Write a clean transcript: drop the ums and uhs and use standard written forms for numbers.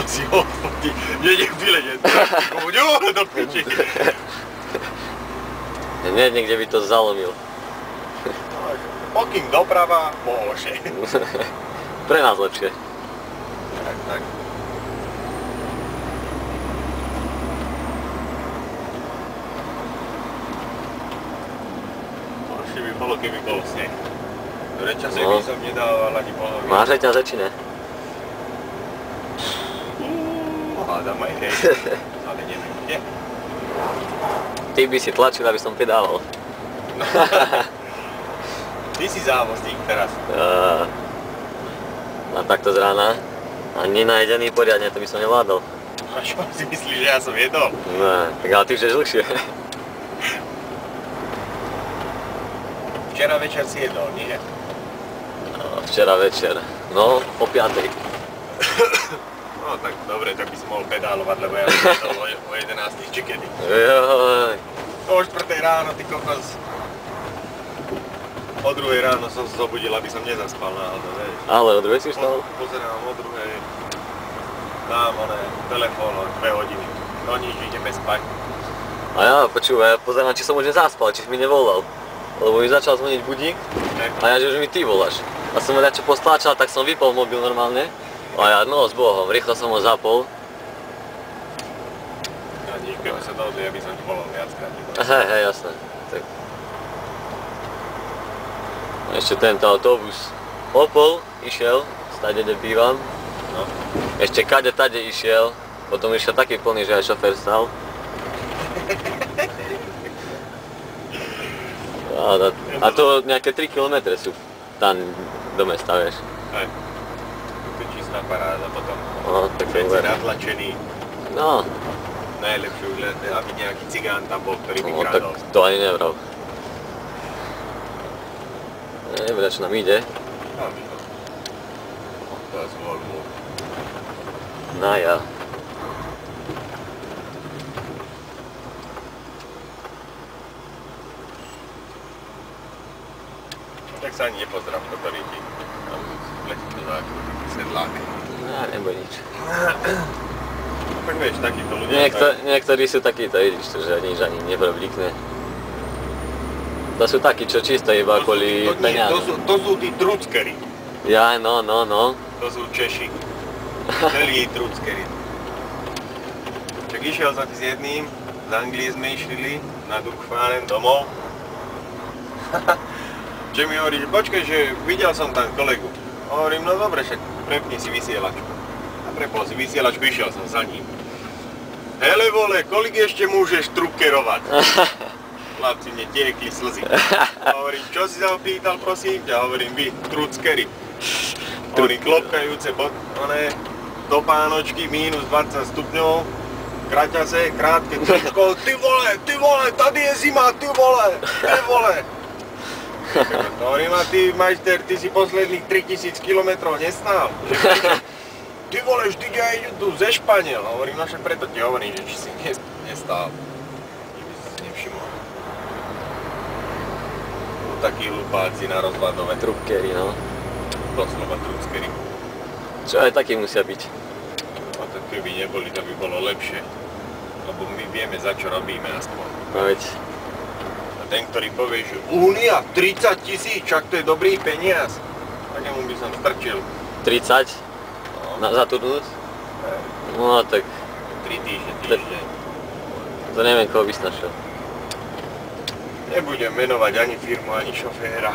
Si odfotí, niekde vyleje, komuňu do piči. Niekde by to zalomil. Pokým doprava, môže. Pre nás lepšie. Tak. Horšie by bolo, keby bol sneh. Do reťaze by som nedával ani polovinu. Máš reťaze či ne? Hádam aj hej, ale neviem kde. Ty by si tlačil, aby som pedával. Ty si závozník teraz. A takto z rána? A nenajedený poriadne, to by som nevládol. A čo si myslíš, že ja som jedol? Ne, tak ale ty už ješ dlhšie. Včera večer si jedol, nie? Včera večer, no o 5:00. No tak dobre, tak by som mohol pedálovať, lebo ja som jedol o 11:00 či kedy. Joj. O 4:00 ráno, ty kokos. O 2:00 ráno som sa zobudil, aby som nezaspal náhodou, vieš. Ale o 2:00 si vstal? Pozerám o 2:00. Dám telefón o 2 hodiny. No nič, ideme spať. A ja počúvaj, ja pozerám, či som už nezaspal, či si mi nevolal. Lebo mi začal zvoniť budík a ja, že už mi ty voláš. A som ho radšej postláčal, tak som vypol mobil normálne. A ja, no s Bohom, rýchlo som ho zapol. A nič, keby sa dohodli, aby som ti volal viackrát. Hej, jasné. Tak. A ešte tento autobus Opel išiel, stade, kde bývam. No. Ešte kade tade išiel, potom išiel taký plný, že aj šofér stal. A to nejaké 3 km sú tam do mesta, vieš. Hej. To je čistá paráda potom. No, tak to je si natlačený. No. Najlepšie už len, aby nejaký cigán tam bol, ktorý by No, tak kradol. to ani nevral. Neviem, čo nám ide. No, to. To je zvolil. No ja. Tak sa ani nepozdrav, ktorý ti tam letí do záku, sedlák. No, neboj nič. Tak vieš, takíto ľudia... Niektorí sú takíto, vidíš, že nič ani neproblikne. To sú takí, čo čisto iba kvôli peniazom. To sú tí truckery. Ja, no. To sú Češi. Celí truckery. Čak išiel som s jedným, z Anglii sme išli na Durkfahren domov. Že mi hovorí, že počkaj, že videl som tam kolegu. Hovorím, no dobre, však prepni si vysielačku. A prepol si vysielačku, išiel som za ním. Hele vole, kolik ešte môžeš truckerovať? Chlapci, mne tiekli slzy. Hovorím, čo si sa opýtal, prosím ťa? Hovorím, vy, truckery. Hovorím, klopkajúce topánočky, minus 20 stupňov. Kraťase, krátke tričko, ty vole, tady je zima, ty vole. Hovorím, a ty, majster, ty si posledných 3000 km nestál. Ty vole, vždy ťa idú tu ze Španiel. Hovorím, no však preto ti hovorím, že či si nestál. By si si nevšimol. Takí hlupáci na rozvadové. Truckery, no. Doslova truckery. Čo aj takí musia byť. A tak keby neboli, to by bolo lepšie. Lebo my vieme, za čo robíme aspoň. No veď. Ten, ktorý povie, že Únia, 30 000, čak to je dobrý peniaz. Tak jemu by som strčil. 30? No. Za tú noc? No tak... 3 týždeň. To neviem, koho by snažil. Nebudem menovať ani firmu, ani šoféra.